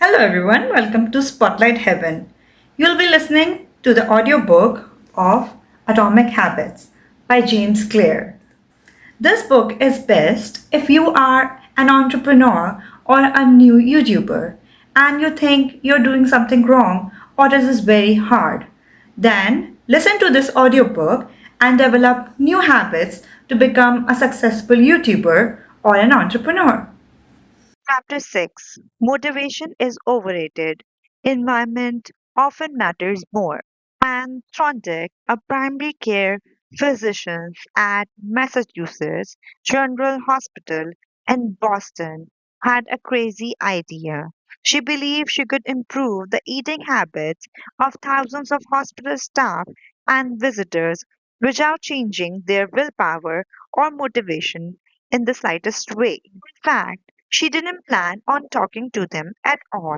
Hello everyone, welcome to Spotlight Heaven. You'll be listening to the audiobook of Atomic Habits by James Clear. This book is best if you are an entrepreneur or a new YouTuber and you think you're doing something wrong or this is very hard. Then listen to this audiobook and develop new habits to become a successful YouTuber or an entrepreneur. Chapter 6. Motivation is overrated. Environment often matters more. Anne Thorndike, a primary care physician at Massachusetts General Hospital in Boston, had a crazy idea. She believed she could improve the eating habits of thousands of hospital staff and visitors without changing their willpower or motivation in the slightest way. In fact, she didn't plan on talking to them at all.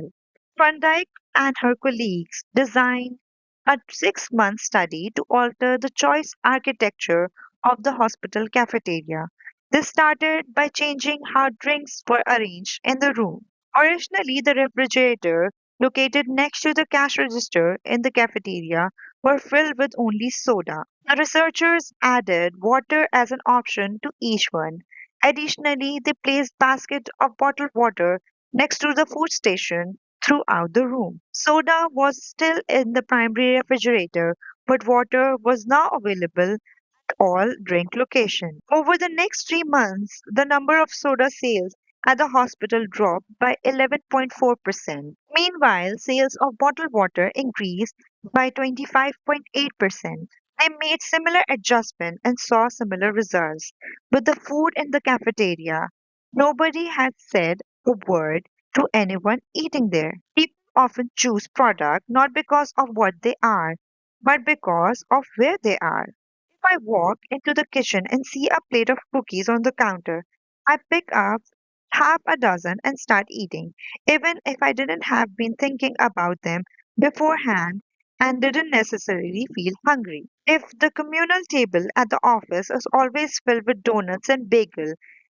Van Dyke and her colleagues designed a 6-month study to alter the choice architecture of the hospital cafeteria. This started by changing how drinks were arranged in the room. Originally, the refrigerator located next to the cash register in the cafeteria were filled with only soda. The researchers added water as an option to each one. Additionally, they placed baskets of bottled water next to the food station throughout the room. Soda was still in the primary refrigerator, but water was now available at all drink locations. Over the next 3 months, the number of soda sales at the hospital dropped by 11.4%. Meanwhile, sales of bottled water increased by 25.8%. They made similar adjustments and saw similar results. With the food in the cafeteria, nobody had said a word to anyone eating there. People often choose products not because of what they are, but because of where they are. If I walk into the kitchen and see a plate of cookies on the counter, I pick up half a dozen and start eating, even if I didn't have been thinking about them beforehand and didn't necessarily feel hungry. If the communal table at the office is always filled with donuts and bagel,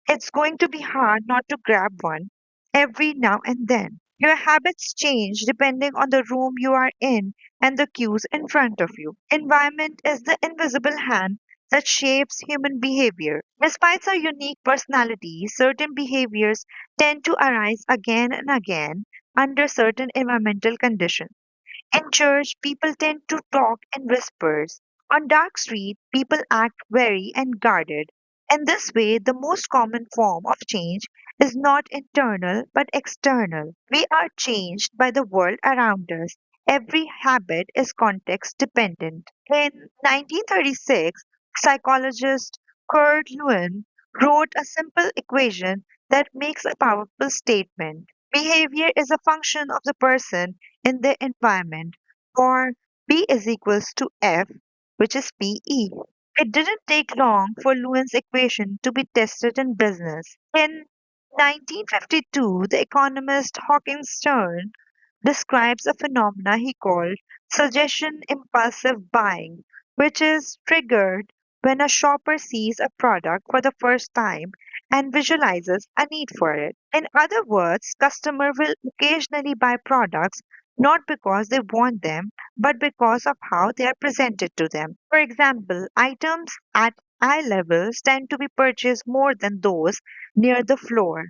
it's going to be hard not to grab one every now and then. Your habits change depending on the room you are in and the cues in front of you. Environment is the invisible hand that shapes human behavior. Despite our unique personalities, certain behaviors tend to arise again and again under certain environmental conditions. In church, people tend to talk in whispers. On dark street, people act wary and guarded. In this way, the most common form of change is not internal but external. We are changed by the world around us. Every habit is context dependent. In 1936, psychologist Kurt Lewin wrote a simple equation that makes a powerful statement. Behavior is a function of the person in the environment, or P is equals to F, which is PE. It didn't take long for Lewin's equation to be tested in business. In 1952, the economist Hawkins Stern describes a phenomena he called suggestion impulsive buying, which is triggered when a shopper sees a product for the first time and visualizes a need for it. In other words, customer will occasionally buy products not because they want them, but because of how they are presented to them. For example, items at eye levels tend to be purchased more than those near the floor.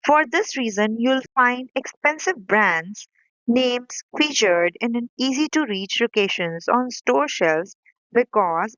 For this reason, you'll find expensive brands names featured in an easy to reach locations on store shelves because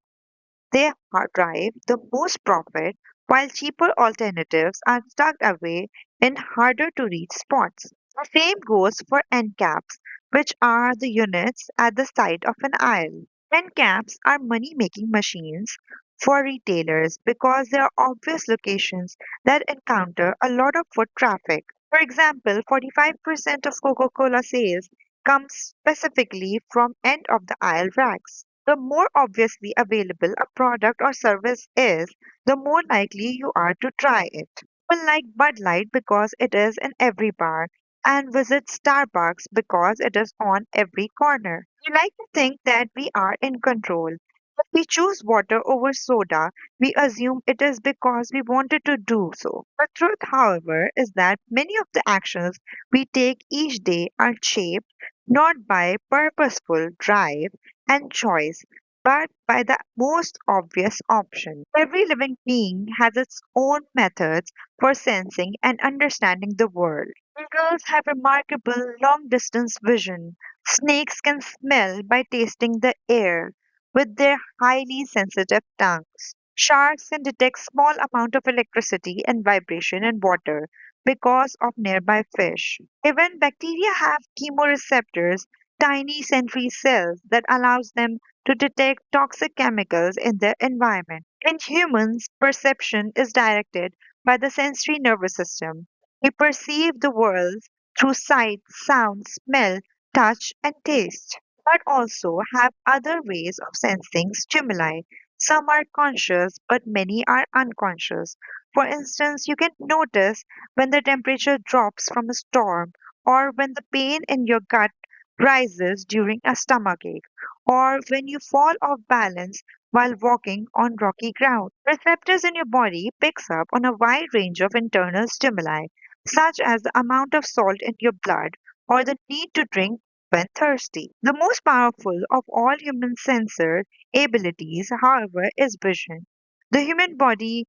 they drive the most profit, while cheaper alternatives are tucked away in harder to reach spots. The same goes for end caps, which are the units at the side of an aisle. End caps are money making machines for retailers because they are obvious locations that encounter a lot of foot traffic. For example, 45% of Coca Cola sales comes specifically from end of the aisle racks. The more obviously available a product or service is, the more likely you are to try it. People like Bud Light because it is in every bar and visit Starbucks because it is on every corner. We like to think that we are in control. If we choose water over soda, we assume it is because we wanted to do so. The truth, however, is that many of the actions we take each day are shaped not by purposeful drive and choice, but by the most obvious option. Every living being has its own methods for sensing and understanding the world. Eagles have remarkable long distance vision. Snakes can smell by tasting the air with their highly sensitive tongues. Sharks can detect small amount of electricity and vibration in water because of nearby fish. Even bacteria have chemoreceptors, tiny sensory cells that allows them to detect toxic chemicals in their environment. In humans, perception is directed by the sensory nervous system. We perceive the world through sight, sound, smell, touch, and taste, but also have other ways of sensing stimuli. Some are conscious, but many are unconscious. For instance, you can notice when the temperature drops from a storm, or when the pain in your gut rises during a stomachache, or when you fall off balance while walking on rocky ground. Receptors in your body picks up on a wide range of internal stimuli, such as the amount of salt in your blood or the need to drink when thirsty. The most powerful of all human sensor abilities, however, is vision. The human body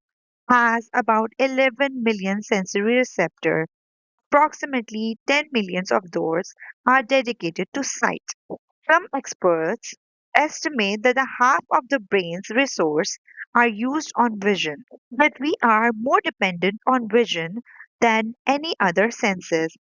has about 11 million sensory receptors. Approximately 10 millions of those are dedicated to sight. Some experts estimate that the half of the brain's resource are used on vision, that we are more dependent on vision than any other senses.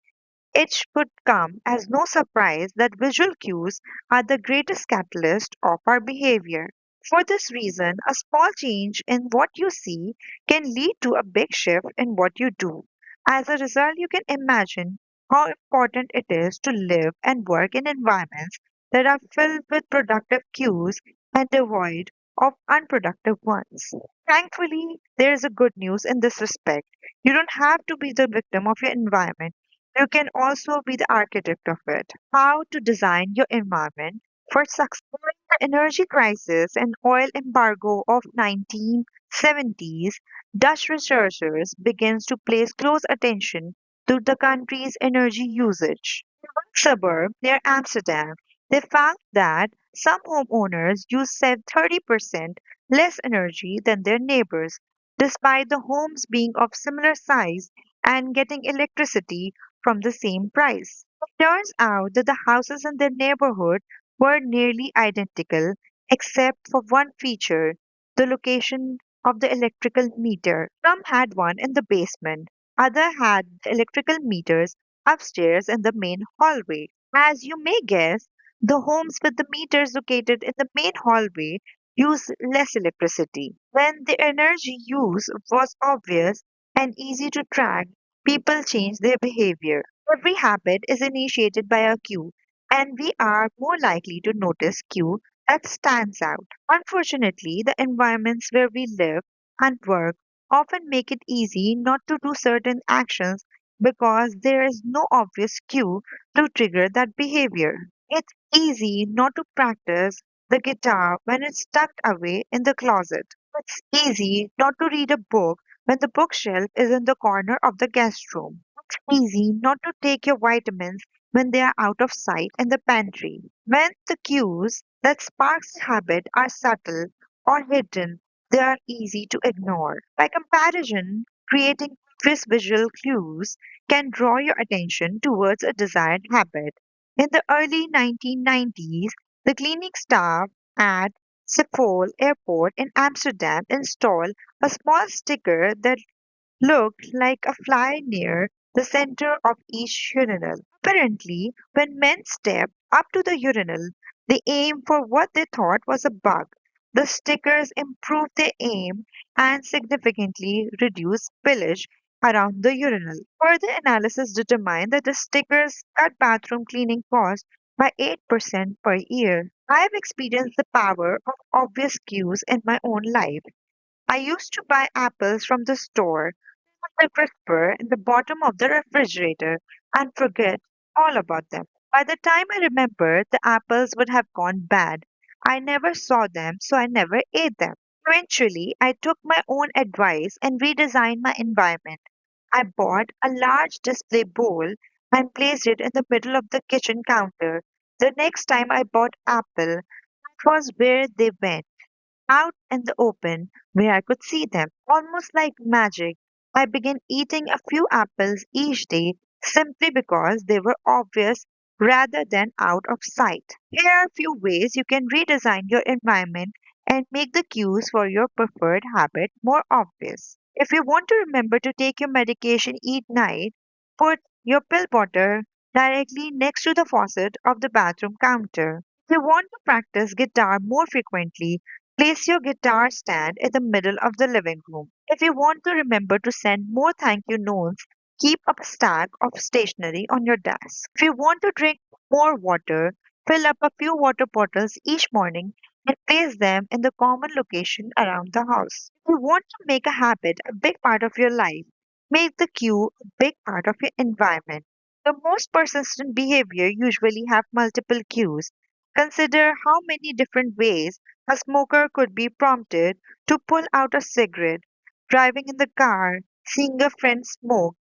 It should come as no surprise that visual cues are the greatest catalyst of our behavior. For this reason, a small change in what you see can lead to a big shift in what you do. As a result, you can imagine how important it is to live and work in environments that are filled with productive cues and devoid of unproductive ones. Thankfully, there is a good news in this respect. You don't have to be the victim of your environment. You can also be the architect of it. How to design your environment for success. During the energy crisis and oil embargo of 1970s, Dutch researchers began to place close attention to the country's energy usage. In one suburb near Amsterdam, they found that some homeowners use 30% less energy than their neighbors, despite the homes being of similar size and getting electricity from the same price. It turns out that the houses in their neighborhood were nearly identical except for one feature, the location of the electrical meter. Some had one in the basement, others had the electrical meters upstairs in the main hallway. As you may guess, the homes with the meters located in the main hallway use less electricity. When the energy use was obvious and easy to track, people change their behavior. Every habit is initiated by a cue, and we are more likely to notice cue that stands out. Unfortunately, the environments where we live and work often make it easy not to do certain actions because there is no obvious cue to trigger that behavior. It's easy not to practice the guitar when it's tucked away in the closet. It's easy not to read a book when the bookshelf is in the corner of the guest room. It's easy not to take your vitamins when they are out of sight in the pantry. When the cues that sparks the habit are subtle or hidden, they are easy to ignore. By comparison, creating obvious visual clues can draw your attention towards a desired habit. In the early 1990s, the clinic staff at Schiphol Airport in Amsterdam installed a small sticker that looked like a fly near the center of each urinal. Apparently, when men stepped up to the urinal, they aimed for what they thought was a bug. The stickers improved their aim and significantly reduced spillage around the urinal. Further analysis determined that the stickers cut bathroom cleaning costs by 8% per year. I have experienced the power of obvious cues in my own life. I used to buy apples from the store, put the crisper in the bottom of the refrigerator, and forget all about them. By the time I remembered, the apples would have gone bad. I never saw them, so I never ate them. Eventually, I took my own advice and redesigned my environment. I bought a large display bowl and placed it in the middle of the kitchen counter. The next time I bought apple, it was where they went, out in the open where I could see them. Almost like magic, I began eating a few apples each day simply because they were obvious rather than out of sight. Here are a few ways you can redesign your environment and make the cues for your preferred habit more obvious. If you want to remember to take your medication each night, put your pill bottle directly next to the faucet of the bathroom counter. If you want to practice guitar more frequently, place your guitar stand in the middle of the living room. If you want to remember to send more thank you notes, keep a stack of stationery on your desk. If you want to drink more water, fill up a few water bottles each morning and place them in the common location around the house. If you want to make a habit a big part of your life, make the cue a big part of your environment. The most persistent behavior usually have multiple cues. Consider how many different ways a smoker could be prompted to pull out a cigarette, driving in the car, seeing a friend smoke,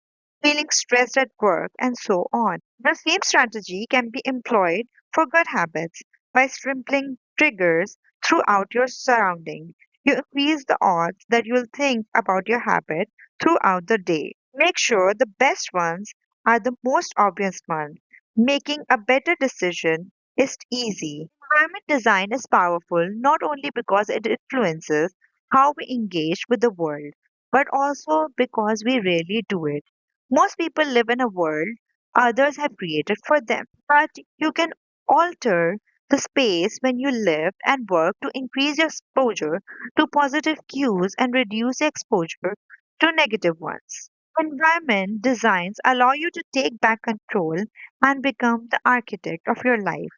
feeling stressed at work, and so on. The same strategy can be employed for good habits by sprinkling triggers throughout your surrounding. You increase the odds that you'll think about your habit throughout the day. Make sure the best ones are the most obvious ones. Making a better decision is easy. Environment design is powerful not only because it influences how we engage with the world, but also because we really do it. Most people live in a world others have created for them, but you can alter the space when you live and work to increase your exposure to positive cues and reduce your exposure to negative ones. Environment designs allow you to take back control and become the architect of your life.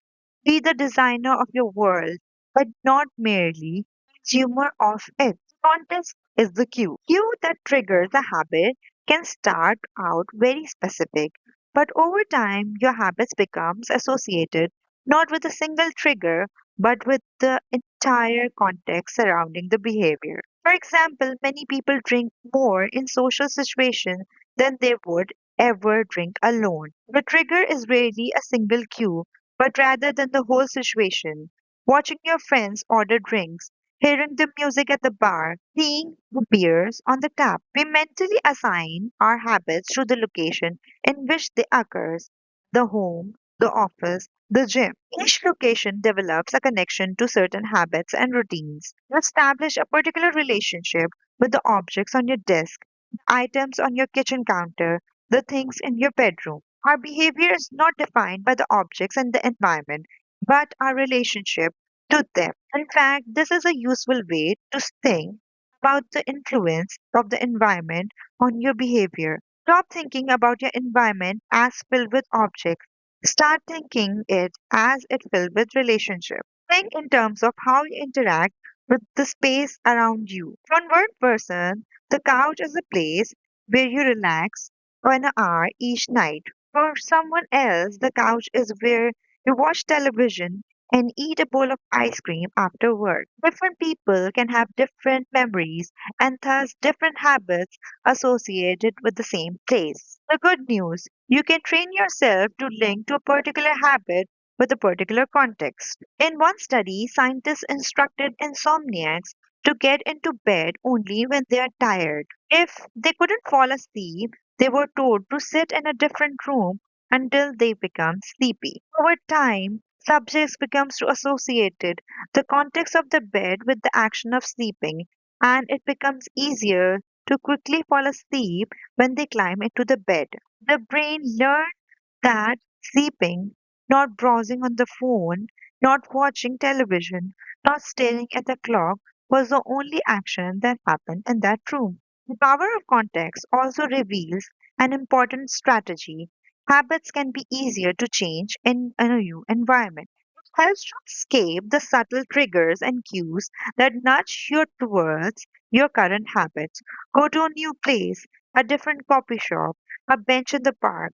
Be the designer of your world, but not merely consumer of it. Context is the cue. Cue that triggers a habit can start out very specific, but over time your habits becomes associated not with a single trigger, but with the entire context surrounding the behavior. For example, many people drink more in social situations than they would ever drink alone. The trigger is rarely a single cue, but rather than the whole situation. Watching your friends order drinks, hearing the music at the bar, seeing the beers on the tap. We mentally assign our habits to the location in which they occur, the home, the office, the gym. Each location develops a connection to certain habits and routines. You establish a particular relationship with the objects on your desk, items on your kitchen counter, the things in your bedroom. Our behavior is not defined by the objects and the environment, but our relationship to them. In fact, this is a useful way to think about the influence of the environment on your behavior. Stop thinking about your environment as filled with objects. Start thinking it as it filled with relationships. Think in terms of how you interact with the space around you. For one person, the couch is a place where you relax for an hour each night. For someone else, the couch is where you watch television and eat a bowl of ice cream after work. Different people can have different memories and thus different habits associated with the same place. The good news, you can train yourself to link to a particular habit with a particular context. In one study, scientists instructed insomniacs to get into bed only when they are tired. If they couldn't fall asleep, they were told to sit in a different room until they become sleepy. Over time, subjects becomes to associated the context of the bed with the action of sleeping, and it becomes easier to quickly fall asleep when they climb into the bed. The brain learns that sleeping, not browsing on the phone, not watching television, not staring at the clock, was the only action that happened in that room. The power of context also reveals an important strategy. Habits can be easier to change in a new environment. Helps to escape the subtle triggers and cues that nudge you towards your current habits. Go to a new place, a different coffee shop, a bench in the park,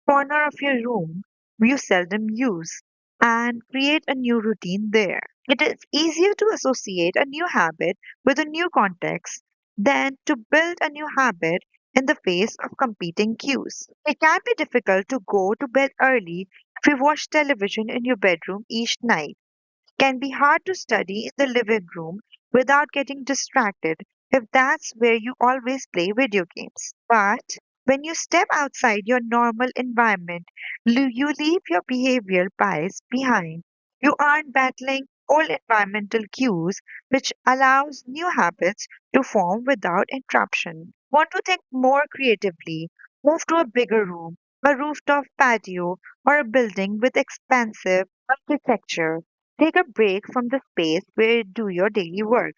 corner of your room you seldom use, and create a new routine there. It is easier to associate a new habit with a new context than to build a new habit in the face of competing cues. It can be difficult to go to bed early if you watch television in your bedroom each night. Can be hard to study in the living room without getting distracted if that's where you always play video games. But when you step outside your normal environment, you leave your behavioral bias behind. You aren't battling old environmental cues, which allows new habits to form without interruption. Want to think more creatively? Move to a bigger room, a rooftop patio, or a building with expansive architecture. Take a break from the space where you do your daily work,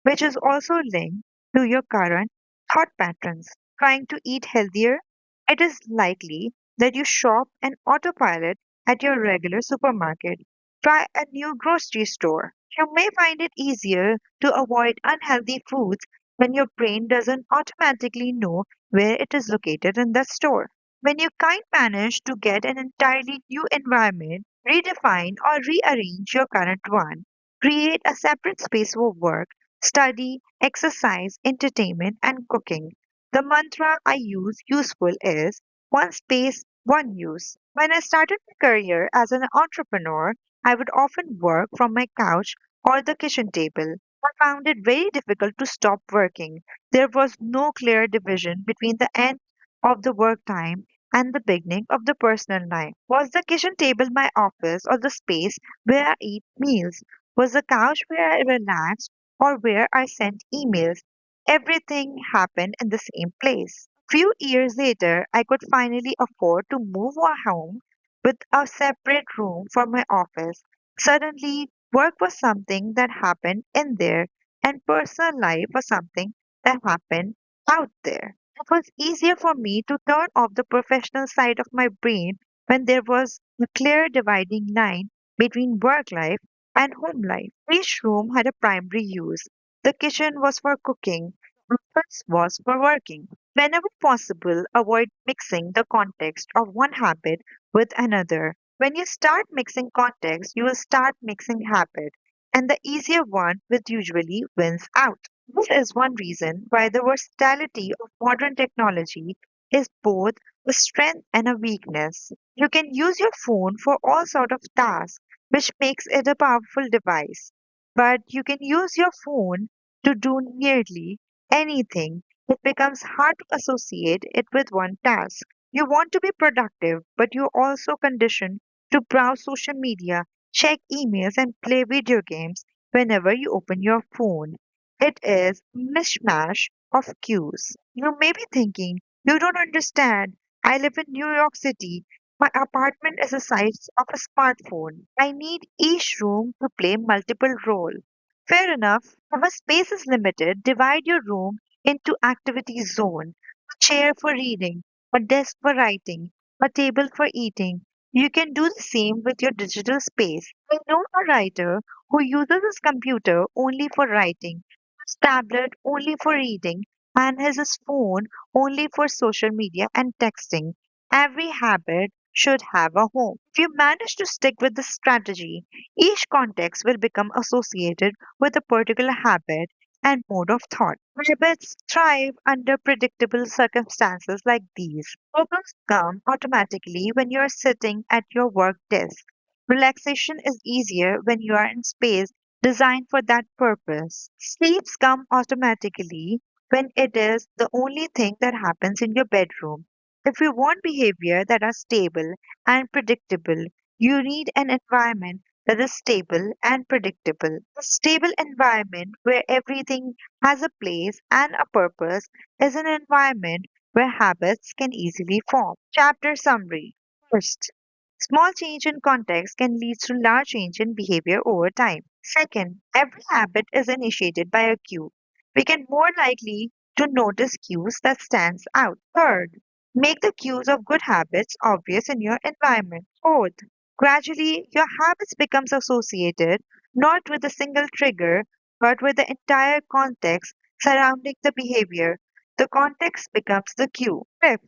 which is also linked to your current thought patterns. Trying to eat healthier, it is likely that you shop an autopilot at your regular supermarket. Try a new grocery store. You may find it easier to avoid unhealthy foods when your brain doesn't automatically know where it is located in the store. When you can't manage to get an entirely new environment, redefine or rearrange your current one. Create a separate space for work, study, exercise, entertainment, and cooking. The mantra I use useful is one space, one use. When I started my career as an entrepreneur, I would often work from my couch or the kitchen table. I found it very difficult to stop working. There was no clear division between the end of the work time and the beginning of the personal life. Was the kitchen table my office or the space where I eat meals? Was the couch where I relaxed or where I sent emails? Everything happened in the same place. Few years later, I could finally afford to move home with a separate room for my office. Suddenly, work was something that happened in there, and personal life was something that happened out there. It was easier for me to turn off the professional side of my brain when there was a clear dividing line between work life and home life. Each room had a primary use. The kitchen was for cooking, the office was for working. Whenever possible, avoid mixing the context of one habit with another. When you start mixing context, you will start mixing habit, and the easier one with usually wins out. This is one reason why the versatility of modern technology is both a strength and a weakness. You can use your phone for all sort of tasks, which makes it a powerful device. But you can use your phone to do nearly anything. It becomes hard to associate it with one task. You want to be productive, but you're also conditioned to browse social media, check emails, and play video games whenever you open your phone. It is a mishmash of cues. You may be thinking, you don't understand. I live in New York City. My apartment is the size of a smartphone. I need each room to play multiple roles. Fair enough. If a space is limited, divide your room into activity zone. A chair for reading, a desk for writing, a table for eating. You can do the same with your digital space. I know a writer who uses his computer only for writing, his tablet only for reading, and his phone only for social media and texting. Every habit should have a home. If you manage to stick with this strategy, each context will become associated with a particular habit and mode of thought. Habits thrive under predictable circumstances like these. Focus comes automatically when you are sitting at your work desk. Relaxation is easier when you are in space designed for that purpose. Sleeps come automatically when it is the only thing that happens in your bedroom. If you want behavior that are stable and predictable, you need an environment that is stable and predictable. A stable environment where everything has a place and a purpose is an environment where habits can easily form. Chapter summary. First, small change in context can lead to large change in behavior over time. Second, every habit is initiated by a cue. We can more likely to notice cues that stands out. Third, make the cues of good habits obvious in your environment. Fourth, gradually your habits becomes associated not with a single trigger but with the entire context surrounding the behavior. The context becomes the cue. Fifth,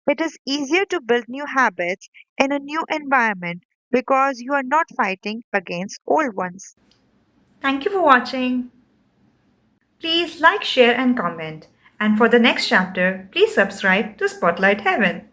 it is easier to build new habits in a new environment because you are not fighting against old ones. Thank you for watching. Please like, share, and comment. And for the next chapter, please subscribe to Spotlight Heaven.